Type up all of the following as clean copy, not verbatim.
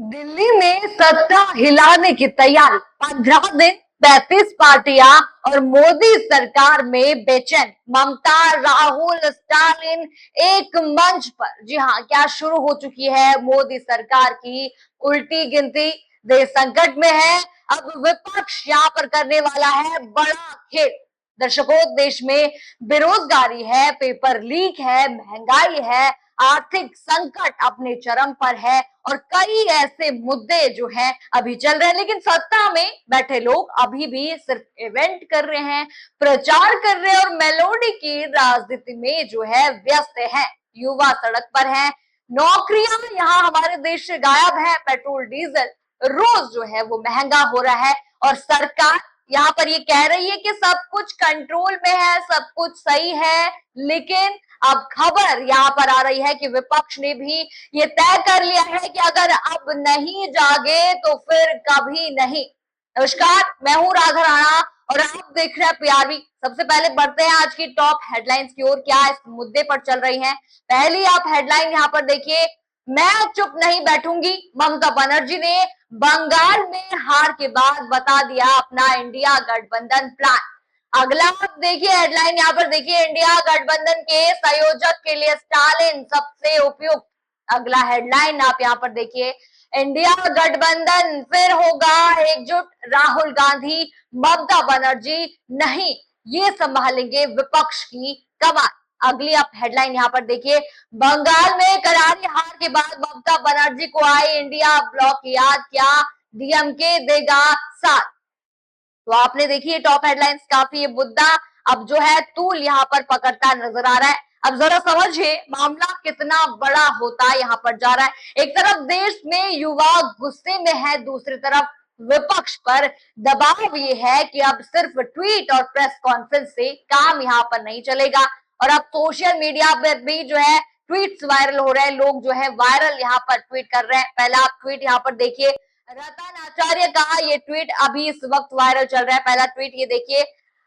दिल्ली में सत्ता हिलाने की तैयारी। 15 दिन 35 पार्टियां और मोदी सरकार में बेचैन। ममता, राहुल, स्टालिन एक मंच पर। जी हाँ, क्या शुरू हो चुकी है मोदी सरकार की उल्टी गिनती। देश संकट में है, अब विपक्ष यहाँ पर करने वाला है बड़ा खेल। दर्शकों, देश में बेरोजगारी है, पेपर लीक है, महंगाई है, आर्थिक संकट अपने चरम पर है और कई ऐसे मुद्दे जो हैं अभी चल रहे हैं। लेकिन सत्ता में बैठे लोग अभी भी सिर्फ इवेंट कर रहे हैं, प्रचार कर रहे हैं और मेलोडी की राजनीति में जो है व्यस्त है। युवा सड़क पर है, नौकरियां यहाँ हमारे देश से गायब है, पेट्रोल डीजल रोज जो है वो महंगा हो रहा है और सरकार यहाँ पर ये कह रही है कि सब कुछ कंट्रोल में है, सब कुछ सही है। लेकिन अब खबर यहाँ पर आ रही है कि विपक्ष ने भी ये तय कर लिया है कि अगर अब नहीं जागे तो फिर कभी नहीं। नमस्कार, मैं हूं राधा राणा और आप देख रहे हैं पीआरबी। सबसे पहले बढ़ते हैं आज की टॉप हेडलाइंस की ओर, क्या इस मुद्दे पर चल रही हैं। पहली आप हेडलाइन यहाँ पर देखिए, मैं चुप नहीं बैठूंगी। ममता बनर्जी ने बंगाल में हार के बाद बता दिया अपना इंडिया गठबंधन प्लान। अगला आप देखिए हेडलाइन यहाँ पर देखिए, इंडिया गठबंधन के संयोजक के लिए स्टालिन सबसे उपयुक्त। अगला हेडलाइन आप यहाँ पर देखिए, इंडिया गठबंधन फिर होगा एकजुट, राहुल गांधी ममता बनर्जी नहीं, ये संभालेंगे विपक्ष की कमान। अगली आप हेडलाइन यहाँ पर देखिए, बंगाल में करारी हार के बाद ममता बनर्जी को आई इंडिया ब्लॉक याद, क्या डीएमके देगा साथ। तो आपने देखिए टॉप हेडलाइंस, काफी ये मुद्दा अब जो है तूल यहाँ पर पकड़ता नजर आ रहा है। अब जरा समझिए मामला कितना बड़ा होता यहाँ पर जा रहा है। एक तरफ देश में युवा गुस्से में है, दूसरी तरफ विपक्ष पर दबाव ये है कि अब सिर्फ ट्वीट और प्रेस कॉन्फ्रेंस से काम यहाँ पर नहीं चलेगा। और अब सोशल मीडिया पर भी जो है ट्वीट्स वायरल हो रहे हैं, लोग जो है वायरल यहाँ पर ट्वीट कर रहे हैं। पहला आप ट्वीट यहाँ पर देखिए, रतन आचार्य का ये ट्वीट अभी इस वक्त वायरल चल रहा है। पहला ट्वीट ये देखिए,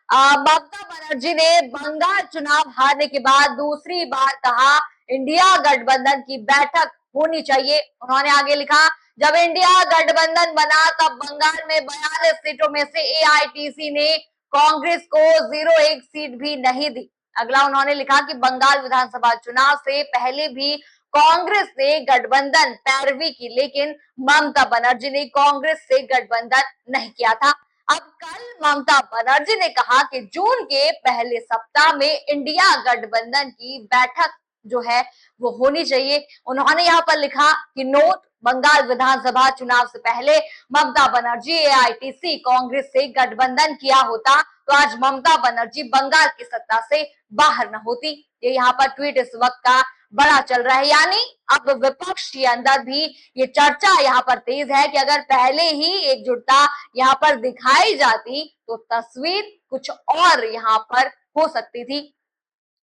ममता बनर्जी ने बंगाल चुनाव हारने के बाद दूसरी बार कहा इंडिया गठबंधन की बैठक होनी चाहिए। उन्होंने आगे लिखा, जब इंडिया गठबंधन बना तब बंगाल में 42 सीटों में से एआईटीसी ने कांग्रेस को 01 सीट भी नहीं दी। अगला उन्होंने लिखा कि बंगाल विधानसभा चुनाव से पहले भी कांग्रेस ने गठबंधन पैरवी की, लेकिन ममता बनर्जी ने कांग्रेस से गठबंधन नहीं किया था। अब कल ममता बनर्जी ने कहा कि जून के पहले सप्ताह में इंडिया गठबंधन की बैठक जो है वो होनी चाहिए। उन्होंने यहाँ पर लिखा कि नोट, बंगाल विधानसभा चुनाव से पहले ममता बनर्जी एआईटीसी कांग्रेस से गठबंधन किया होता तो आज ममता बनर्जी बंगाल की सत्ता से बाहर न होती। ये यहाँ पर ट्वीट इस वक्त का बड़ा चल रहा है। यानी अब विपक्ष के अंदर भी ये चर्चा यहाँ पर तेज है कि अगर पहले ही एकजुटता यहाँ पर दिखाई जाती तो तस्वीर कुछ और यहाँ पर हो सकती थी।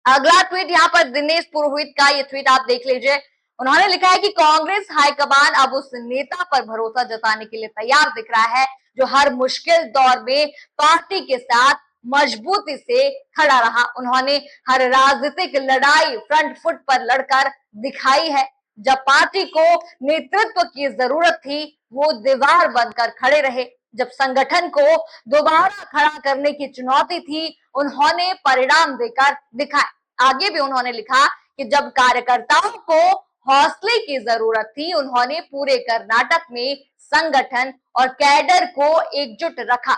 अगला ट्वीट यहाँ पर दिनेश पुरोहित का, ये ट्वीट आप देख लीजिए। उन्होंने लिखा है कि कांग्रेस हाईकमान अब उस नेता पर भरोसा जताने के लिए तैयार दिख रहा है जो हर मुश्किल दौर में पार्टी के साथ मजबूती से खड़ा रहा। उन्होंने हर राजनीतिक लड़ाई फ्रंट फुट पर लड़कर दिखाई है। जब पार्टी को नेतृत्व की जरूरत थी वो दीवार बनकर खड़े रहे। जब संगठन को दोबारा खड़ा करने की चुनौती थी उन्होंने परिणाम देकर दिखाया। आगे भी उन्होंने लिखा कि जब कार्यकर्ताओं को हौसले की जरूरत थी उन्होंने पूरे कर्नाटक में संगठन और कैडर को एकजुट रखा।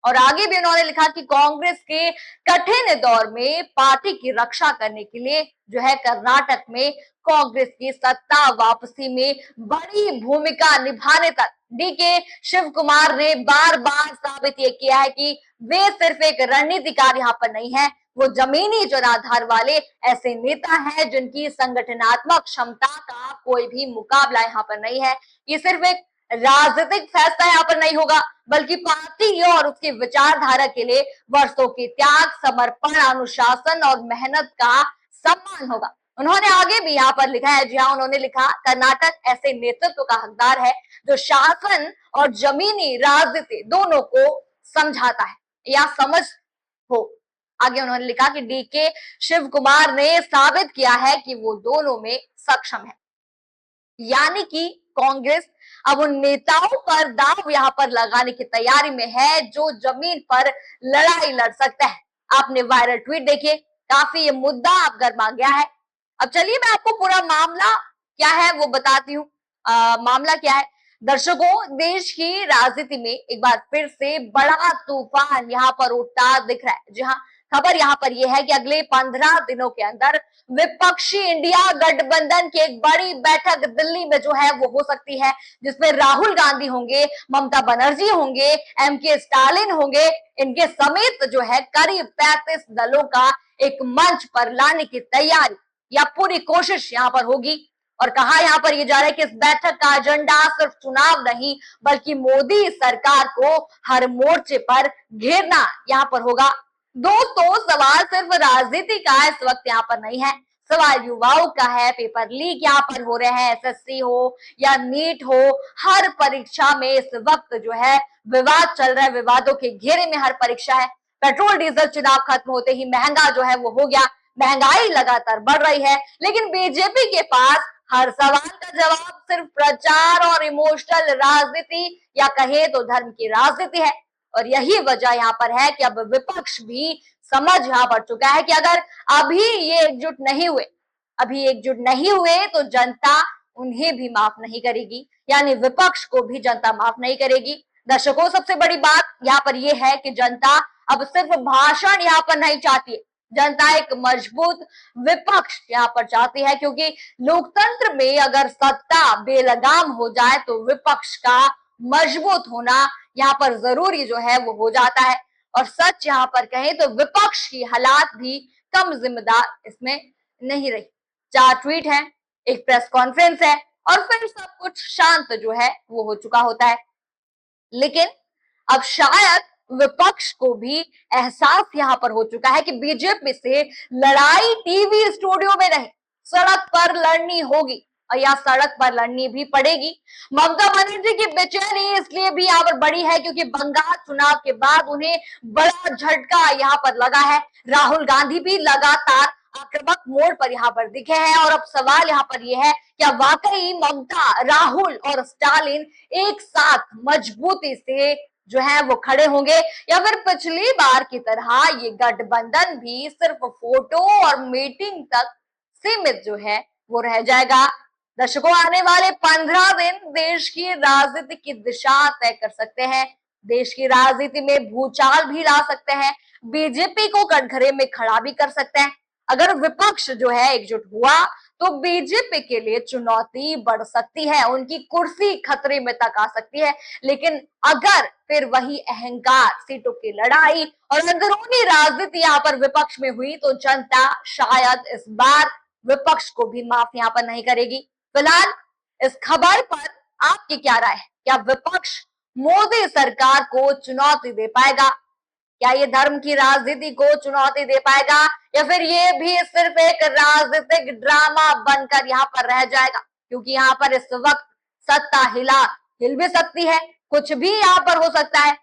और आगे भी उन्होंने लिखा कि कांग्रेस के कठिन दौर में पार्टी की रक्षा करने के लिए जो है कर्नाटक में कांग्रेस की सत्ता वापसी में बड़ी भूमिका निभाने तक डीके शिव कुमार ने बार बार साबित ये किया है कि वे सिर्फ एक रणनीतिकार यहाँ पर नहीं है, वो जमीनी जनाधार वाले ऐसे नेता हैं जिनकी संगठनात्मक क्षमता का कोई भी मुकाबला यहाँ पर नहीं है। ये सिर्फ एक राजनीतिक फैसला यहाँ पर नहीं होगा बल्कि पार्टी और उसकी विचारधारा के लिए वर्षों के त्याग, समर्पण, अनुशासन और मेहनत का सम्मान होगा। उन्होंने आगे भी यहाँ पर लिखा है, जी हाँ, उन्होंने लिखा कर्नाटक ऐसे नेतृत्व का हकदार है जो शासन और जमीनी राजनीति दोनों को समझाता है या समझ हो। आगे उन्होंने लिखा कि डीके शिव कुमार ने साबित किया है कि वो दोनों में सक्षम है। यानी कि कांग्रेस अब उन नेताओं पर दांव यहाँ पर लगाने की तैयारी में है जो जमीन पर लड़ाई लड़ सकता है। आपने वायरल ट्वीट देखिए, काफी ये मुद्दा अब गर्मा गया है। अब चलिए मैं आपको पूरा मामला क्या है वो बताती हूँ। मामला क्या है दर्शकों, देश की राजनीति में एक बार फिर से बड़ा तूफान यहाँ पर उठता दिख रहा है। जी हाँ, खबर यहाँ पर यह है कि अगले 15 दिनों के अंदर विपक्षी इंडिया गठबंधन की एक बड़ी बैठक दिल्ली में जो है वो हो सकती है, जिसमें राहुल गांधी होंगे, ममता बनर्जी होंगे, एमके स्टालिन होंगे। इनके समेत जो है करीब 35 दलों का एक मंच पर लाने की तैयारी या पूरी कोशिश यहाँ पर होगी। और कहा यहाँ पर ये जा रहा है कि इस बैठक का एजेंडा सिर्फ चुनाव नहीं बल्कि मोदी सरकार को हर मोर्चे पर घेरना यहाँ पर होगा। दोस्तों, सवाल सिर्फ राजनीति का इस वक्त यहाँ पर नहीं है, सवाल युवाओं का है। पेपर लीक यहाँ पर हो रहे हैं, एसएससी हो या नीट हो, हर परीक्षा में इस वक्त जो है विवाद चल रहा है, विवादों के घेरे में हर परीक्षा है। पेट्रोल डीजल चुनाव खत्म होते ही महंगा जो है वो हो गया, महंगाई लगातार बढ़ रही है, लेकिन बीजेपी के पास हर सवाल का जवाब सिर्फ प्रचार और इमोशनल राजनीति या कहे तो धर्म की राजनीति है। और यही वजह यहाँ पर है कि अब विपक्ष भी समझ यहाँ पर चुका है कि अगर अभी ये एकजुट नहीं हुए तो जनता उन्हें भी माफ नहीं करेगी, यानी विपक्ष को भी जनता माफ नहीं करेगी। दर्शकों, सबसे बड़ी बात यहाँ पर यह है कि जनता अब सिर्फ भाषण यहाँ पर नहीं चाहती है, जनता एक मजबूत विपक्ष यहाँ पर चाहती है, क्योंकि लोकतंत्र में अगर सत्ता बेलगाम हो जाए तो विपक्ष का मजबूत होना यहाँ पर जरूरी जो है वो हो जाता है। और सच यहाँ पर कहें तो विपक्ष की हालात भी कम जिम्मेदार इसमें नहीं रही। 4 ट्वीट है, एक प्रेस कॉन्फ्रेंस है और फिर सब कुछ शांत जो है वो हो चुका होता है। लेकिन अब शायद विपक्ष को भी एहसास यहाँ पर हो चुका है कि बीजेपी से लड़ाई टीवी स्टूडियो में नहीं, सड़क पर लड़नी होगी और या सड़क पर लड़नी भी पड़ेगी। ममता बनर्जी की बेचैनी इसलिए भी यहाँ पर बड़ी है क्योंकि बंगाल चुनाव के बाद उन्हें बड़ा झटका यहाँ पर लगा है। राहुल गांधी भी लगातार आक्रामक मोड़ पर यहाँ पर दिखे हैं और अब सवाल यहाँ पर यह है क्या वाकई ममता, राहुल और स्टालिन एक साथ मजबूती से जो है वो खड़े होंगे या फिर पिछली बार की तरह ये गठबंधन भी सिर्फ फोटो और मीटिंग तक सीमित जो है वो रह जाएगा। दर्शकों, आने वाले 15 दिन देश की राजनीति की दिशा तय कर सकते हैं, देश की राजनीति में भूचाल भी ला सकते हैं, बीजेपी को कटघरे में खड़ा भी कर सकते हैं। अगर विपक्ष जो है एकजुट हुआ तो बीजेपी के लिए चुनौती बढ़ सकती है, उनकी कुर्सी खतरे में तक आ सकती है। लेकिन अगर फिर वही अहंकार, सीटों की लड़ाई और अंदरूनी राजनीति यहाँ पर विपक्ष में हुई तो जनता शायद इस बार विपक्ष को भी माफ यहाँ पर नहीं करेगी। फिलहाल इस खबर पर आपकी क्या राय है? क्या विपक्ष मोदी सरकार को चुनौती दे पाएगा? क्या ये धर्म की राजनीति को चुनौती दे पाएगा या फिर ये भी सिर्फ एक राजनीतिक ड्रामा बनकर यहाँ पर रह जाएगा? क्योंकि यहाँ पर इस वक्त सत्ता हिल भी सकती है, कुछ भी यहाँ पर हो सकता है,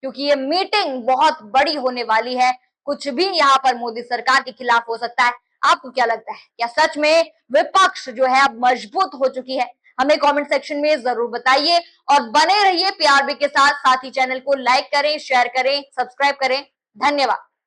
क्योंकि ये मीटिंग बहुत बड़ी होने वाली है, कुछ भी यहाँ पर मोदी सरकार के खिलाफ हो सकता है। आपको क्या लगता है, क्या सच में विपक्ष जो है अब मजबूत हो चुकी है? हमें कमेंट सेक्शन में जरूर बताइए और बने रहिए पीआरबी के साथ ही चैनल को लाइक करें, शेयर करें, सब्सक्राइब करें। धन्यवाद।